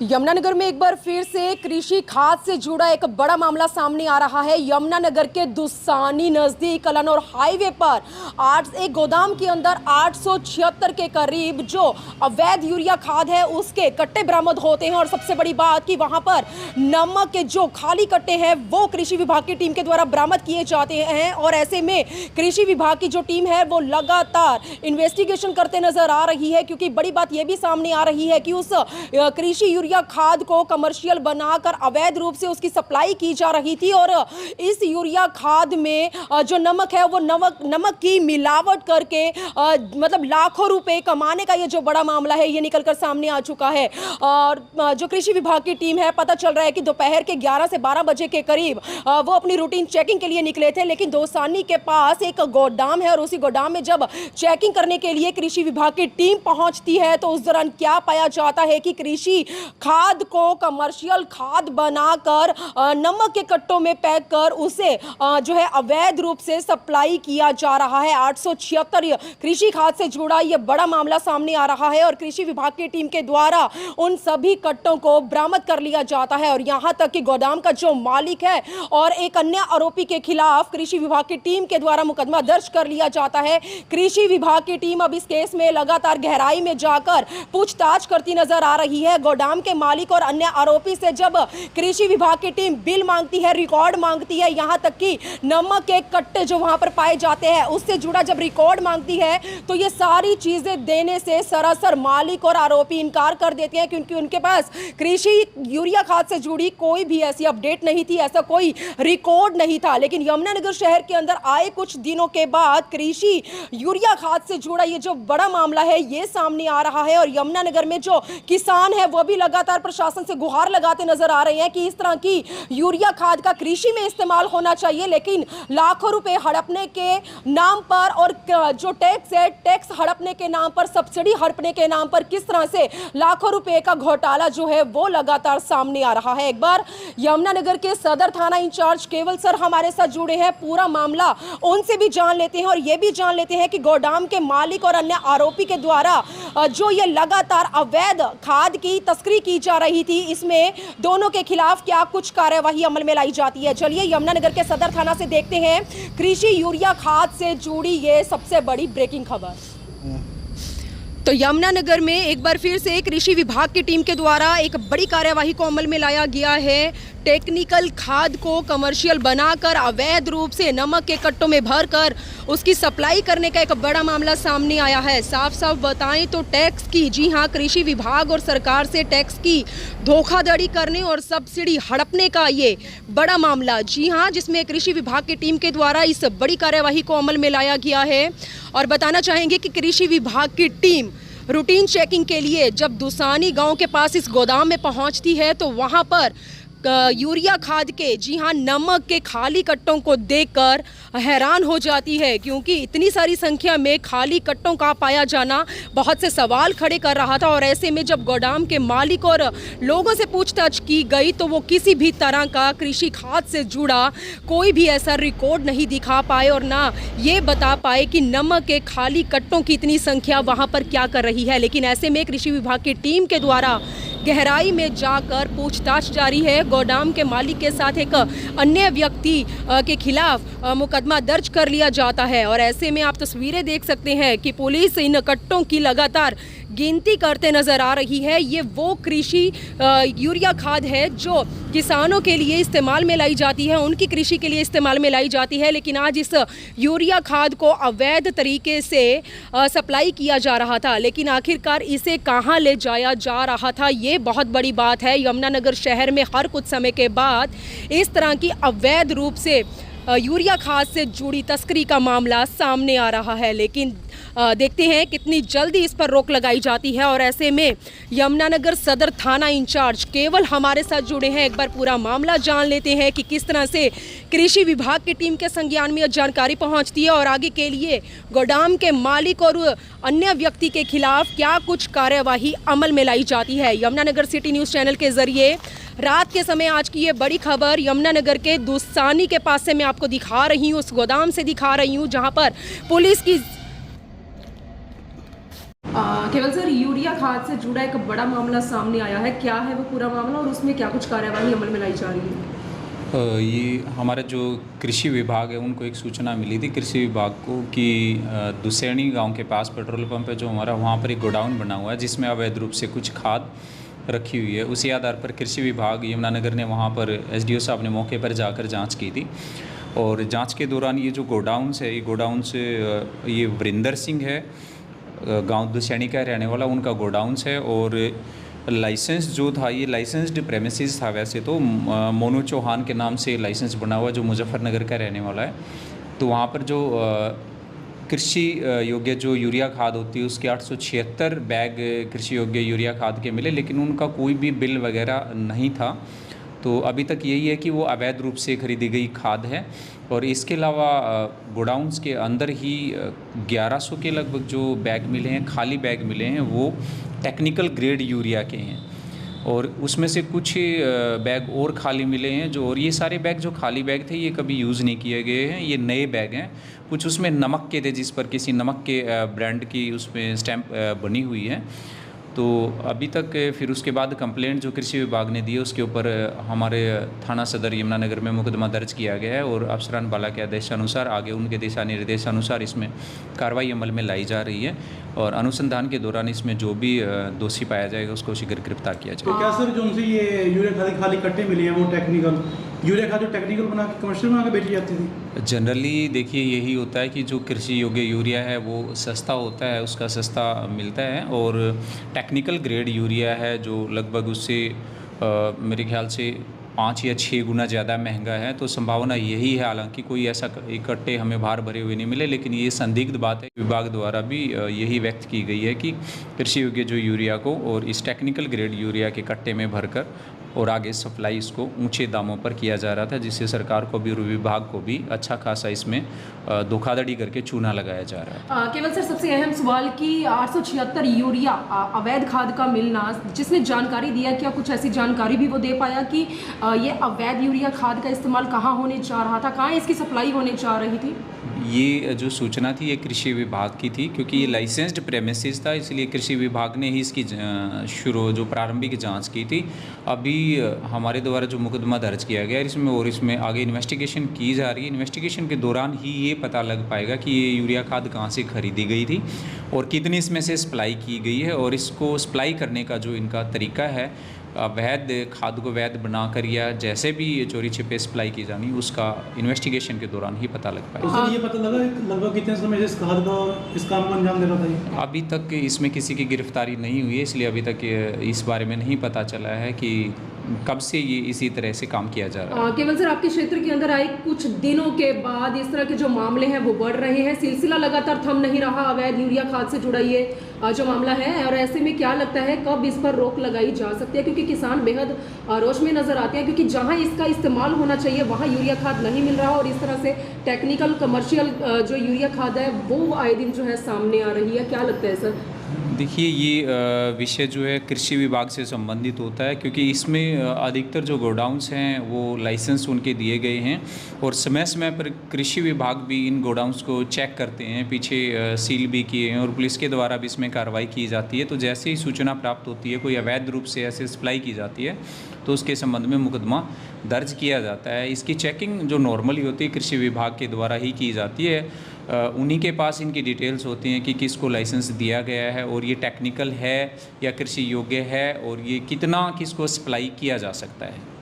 यमुनानगर में एक बार फिर से कृषि खाद से जुड़ा एक बड़ा मामला सामने आ रहा है। यमुनानगर के दुसानी नजदीक कलानौर हाईवे पर एक गोदाम के अंदर 876 के करीब जो अवैध यूरिया खाद है उसके कट्टे बरामद होते हैं। और सबसे बड़ी बात कि वहां पर नमक के जो खाली कट्टे हैं वो कृषि विभाग की टीम के द्वारा बरामद किए जाते हैं। और ऐसे में कृषि विभाग की जो टीम है वो लगातार इन्वेस्टिगेशन करते नजर आ रही है, क्योंकि बड़ी बात यह भी सामने आ रही है कि उस कृषि यूरिया खाद को कमर्शियल बनाकर अवैध रूप से उसकी सप्लाई की जा रही थी। और इस यूरिया खाद में जो नमक है वो नमक की मिलावट करके मतलब लाखों रुपए कमाने का ये जो बड़ा मामला है ये निकलकर सामने आ चुका है। और जो कृषि विभाग की टीम है, पता चल रहा है कि दोपहर के 11 से 12 बजे के करीब वो अपनी रूटीन चेकिंग के लिए निकले थे, लेकिन दोसानी के पास एक गोदाम है और उसी गोदाम में जब चेकिंग करने के लिए कृषि विभाग की टीम पहुंचती है तो उस दौरान क्या पाया जाता है कि कृषि खाद को कमर्शियल खाद बनाकर नमक के कट्टों में पैक कर उसे जो है अवैध रूप से सप्लाई किया जा रहा है। 876 कृषि खाद से जुड़ा यह बड़ा मामला सामने आ रहा है और कृषि विभाग की टीम के द्वारा उन सभी कट्टों को बरामद कर लिया जाता है। और यहां तक कि गोदाम का जो मालिक है और एक अन्य आरोपी के खिलाफ कृषि विभाग की टीम के द्वारा मुकदमा दर्ज कर लिया जाता है। कृषि विभाग की टीम अब इस केस में लगातार गहराई में जाकर पूछताछ करती नजर आ रही है। गोदाम के मालिक और अन्य आरोपी से जब कृषि विभाग की टीम बिल मांगती है, रिकॉर्ड मांगती है, यहां तक कि नमक के कट्टे जो वहां पर पाए जाते हैं उससे जुड़ा जब रिकॉर्ड मांगती है तो ये सारी चीजें देने से सरासर मालिक और आरोपी इनकार कर देते हैं, क्योंकि उनके पास कृषि यूरिया खाद से जुड़ी कोई भी ऐसी अपडेट नहीं थी, ऐसा कोई रिकॉर्ड नहीं था। लेकिन यमुनानगर शहर के अंदर आए कुछ दिनों के बाद कृषि यूरिया खाद से जुड़ा ये जो बड़ा मामला है ये सामने आ रहा है। और यमुनानगर में जो किसान है वो भी लगातार प्रशासन से गुहार लगाते नजर आ रहे हैं कि इस तरह की यूरिया खाद का कृषि में इस्तेमाल होना चाहिए, लेकिन लाखों रुपए हड़पने के नाम पर और जो टैक्स है, टैक्स हड़पने के नाम पर, सब्सिडी हड़पने के नाम पर किस तरह से लाखों रुपए का घोटाला जो है वो लगातार सामने आ रहा है। एक बार यमुनानगर के सदर थाना इंचार्ज केवल सर हमारे साथ जुड़े हैं, पूरा मामला उनसे भी जान लेते हैं और ये भी जान लेते हैं कि गोदाम के मालिक और अन्य आरोपी के द्वारा जो ये लगातार अवैध खाद की तस्करी की जा रही थी इसमें दोनों के खिलाफ क्या कुछ कार्यवाही अमल में लाई जाती है। चलिए यमुनानगर के सदर थाना से देखते हैं कृषि यूरिया खाद से जुड़ी ये सबसे बड़ी ब्रेकिंग खबर। तो यमुनानगर में एक बार फिर से कृषि विभाग की टीम के द्वारा एक बड़ी कार्यवाही को अमल में लाया गया है। टेक्निकल खाद को कमर्शियल बनाकर अवैध रूप से नमक के कट्टों में भरकर उसकी सप्लाई करने का एक बड़ा मामला सामने आया है। साफ साफ बताएं तो टैक्स की, जी हां, कृषि विभाग और सरकार से टैक्स की धोखाधड़ी करने और सब्सिडी हड़पने का ये बड़ा मामला, जी हां, जिसमें कृषि विभाग की टीम के द्वारा इस बड़ी कार्यवाही को अमल में लाया गया है। और बताना चाहेंगे कि कृषि विभाग की टीम रूटीन चेकिंग के लिए जब दुसानी गांव के पास इस गोदाम में पहुंचती है तो वहां पर यूरिया खाद के, जी हाँ, नमक के खाली कट्टों को देखकर हैरान हो जाती है, क्योंकि इतनी सारी संख्या में खाली कट्टों का पाया जाना बहुत से सवाल खड़े कर रहा था। और ऐसे में जब गोदाम के मालिक और लोगों से पूछताछ की गई तो वो किसी भी तरह का कृषि खाद से जुड़ा कोई भी ऐसा रिकॉर्ड नहीं दिखा पाए और ना ये बता पाए कि नमक के खाली कट्टों की इतनी संख्या वहाँ पर क्या कर रही है। लेकिन ऐसे में कृषि विभाग की टीम के द्वारा गहराई में जाकर पूछताछ जारी है। गोदाम के मालिक के साथ एक अन्य व्यक्ति के खिलाफ मुकदमा दर्ज कर लिया जाता है। और ऐसे में आप तस्वीरें देख सकते हैं कि पुलिस इन कट्टों की लगातार गिनती करते नजर आ रही है। ये वो कृषि यूरिया खाद है जो किसानों के लिए इस्तेमाल में लाई जाती है, उनकी कृषि के लिए इस्तेमाल में लाई जाती है। लेकिन आज इस यूरिया खाद को अवैध तरीके से सप्लाई किया जा रहा था, लेकिन आखिरकार इसे कहाँ ले जाया जा रहा था ये बहुत बड़ी बात है। यमुनानगर शहर में हर कुछ समय के बाद इस तरह की अवैध रूप से यूरिया खाद से जुड़ी तस्करी का मामला सामने आ रहा है, लेकिन देखते हैं कितनी जल्दी इस पर रोक लगाई जाती है। और ऐसे में यमुनानगर सदर थाना इंचार्ज केवल हमारे साथ जुड़े हैं, एक बार पूरा मामला जान लेते हैं कि किस तरह से कृषि विभाग की टीम के संज्ञान में जानकारी पहुंचती है और आगे के लिए गोदाम के मालिक और अन्य व्यक्ति के खिलाफ क्या कुछ कार्यवाही अमल में लाई जाती है। यमुनानगर सिटी न्यूज़ चैनल के जरिए रात के समय आज की ये बड़ी खबर यमुनानगर के दुसानी के पास से मैं आपको दिखा रही हूँ, उस गोदाम से दिखा रही हूँ जहाँ पर पुलिस की केवल सर, यूरिया खाद से जुड़ा एक बड़ा मामला सामने आया है, क्या है वो पूरा मामला और उसमें क्या कुछ कार्यवाही अमल में लाई जा रही है? ये हमारा जो कृषि विभाग है उनको एक सूचना मिली थी कृषि विभाग को कि दुसैनी गांव के पास पेट्रोल पंप है जो हमारा, वहाँ पर एक गोडाउन बना हुआ है जिसमें अवैध रूप से कुछ खाद रखी हुई है। उसी आधार पर कृषि विभाग यमुनानगर ने वहाँ पर एसडीओ साहब ने मौके पर जाकर जांच की थी और जांच के दौरान ये जो गोडाउन्स है, ये गोडाउन्स ये वरिंदर सिंह है, गांव दुसैनी का रहने वाला, उनका गोडाउन्स है। और लाइसेंस जो था, ये लाइसेंस्ड प्रेमिसेस था वैसे तो, मोनू चौहान के नाम से लाइसेंस बना हुआ जो मुजफ्फरनगर का रहने वाला है। तो वहाँ पर जो कृषि योग्य जो यूरिया खाद होती है उसके 876 बैग कृषि योग्य यूरिया खाद के मिले, लेकिन उनका कोई भी बिल वगैरह नहीं था। तो अभी तक यही है कि वो अवैध रूप से खरीदी गई खाद है। और इसके अलावा गोडाउन्स के अंदर ही 1100 के लगभग जो बैग मिले हैं, खाली बैग मिले हैं, वो टेक्निकल ग्रेड यूरिया के हैं। और उसमें से कुछ बैग और खाली मिले हैं जो, और ये सारे बैग जो खाली बैग थे ये कभी यूज़ नहीं किए गए हैं, ये नए बैग हैं। कुछ उसमें नमक के थे जिस पर किसी नमक के ब्रांड की उसमें स्टैंप बनी हुई है। तो अभी तक फिर उसके बाद कंप्लेंट जो कृषि विभाग ने दी है उसके ऊपर हमारे थाना सदर यमुनानगर में मुकदमा दर्ज किया गया है और अफसरान बाला के आदेशानुसार आगे उनके दिशा निर्देशानुसार इसमें कार्रवाई अमल में लाई जा रही है और अनुसंधान के दौरान इसमें जो भी दोषी पाया जाएगा उसको शीघ्र गिरफ्तार किया जाएगा। तो क्या सर जो उनसे ये यूरिया खाली कट्टे मिले हैं वो टेक्निकल यूरिया खाद जो टेक्निकल बना के कमर्शियल बना के बेची जाती थी? जनरली देखिए यही होता है कि जो कृषि योग्य यूरिया है वो सस्ता होता है, उसका सस्ता मिलता है। और टेक्निकल ग्रेड यूरिया है जो लगभग उससे मेरे ख्याल से 5 या 6 गुना ज़्यादा महंगा है। तो संभावना यही है, हालांकि कोई ऐसा इकट्ठे हमें बाहर भरे हुए नहीं मिले, लेकिन ये संदिग्ध बात है। विभाग द्वारा भी यही व्यक्त की गई है कि कृषि योग्य जो यूरिया को और इस टेक्निकल ग्रेड यूरिया के कट्टे में भरकर और आगे सप्लाई इसको ऊंचे दामों पर किया जा रहा था, जिससे सरकार को भी और विभाग को भी अच्छा खासा इसमें धोखाधड़ी करके चूना लगाया जा रहा है। केवल सर, सबसे अहम सवाल कि 876 यूरिया अवैध खाद का मिलना, जिसने जानकारी दिया, क्या कुछ ऐसी जानकारी भी वो दे पाया कि ये अवैध यूरिया खाद का इस्तेमाल कहाँ होने जा रहा था, कहाँ इसकी सप्लाई होने जा रही थी? ये जो सूचना थी ये कृषि विभाग की थी, क्योंकि ये लाइसेंस्ड प्रेमिसेस था, इसलिए कृषि विभाग ने ही इसकी जो प्रारंभिक जांच की थी। अभी हमारे द्वारा जो मुकदमा दर्ज किया गया इसमें आगे इन्वेस्टिगेशन की जा रही है। इन्वेस्टिगेशन के दौरान ही ये पता लग पाएगा कि ये यूरिया खाद कहाँ से खरीदी गई थी और कितनी इसमें से सप्लाई की गई है, और इसको सप्लाई करने का जो इनका तरीका है, अवैध खाद को वैध बनाकर या जैसे भी ये चोरी छिपे सप्लाई की जानी, उसका इन्वेस्टिगेशन के दौरान ही पता लग पाएगा। तो सर ये पता लगा लगभग कितने समय से इस खाद का इस काम को अंजाम दे रहा था ये? अभी तक इसमें किसी की गिरफ्तारी नहीं हुई है, इसलिए अभी तक इस बारे में नहीं पता चला है कि कब से ये इसी तरह से काम किया जा रहा है। केवल सर, आपके क्षेत्र के अंदर आए कुछ दिनों के बाद इस तरह के जो मामले हैं वो बढ़ रहे हैं, सिलसिला लगातार थम नहीं रहा अवैध यूरिया खाद से जुड़ा ये जो मामला है, और ऐसे में क्या लगता है कब इस पर रोक लगाई जा सकती है? क्योंकि किसान बेहद रोष में नजर आते हैं, क्योंकि जहां इसका इस्तेमाल होना चाहिए वहां यूरिया खाद नहीं मिल रहा, और इस तरह से टेक्निकल कमर्शियल जो यूरिया खाद है वो आए दिन जो है सामने आ रही है। क्या लगता है सर? देखिए ये विषय जो है कृषि विभाग से संबंधित होता है, क्योंकि इसमें अधिकतर जो गोडाउन्स हैं वो लाइसेंस उनके दिए गए हैं और समय समय पर कृषि विभाग भी इन गोडाउन्स को चेक करते हैं, पीछे सील भी किए हैं और पुलिस के द्वारा भी इसमें कार्रवाई की जाती है। तो जैसे ही सूचना प्राप्त होती है कोई अवैध रूप से ऐसे सप्लाई की जाती है तो उसके संबंध में मुकदमा दर्ज किया जाता है। इसकी चेकिंग जो नॉर्मली होती है कृषि विभाग के द्वारा ही की जाती है। उन्हीं के पास इनकी डिटेल्स होती हैं कि किसको लाइसेंस दिया गया है और ये टेक्निकल है या कृषि योग्य है और ये कितना किसको सप्लाई किया जा सकता है।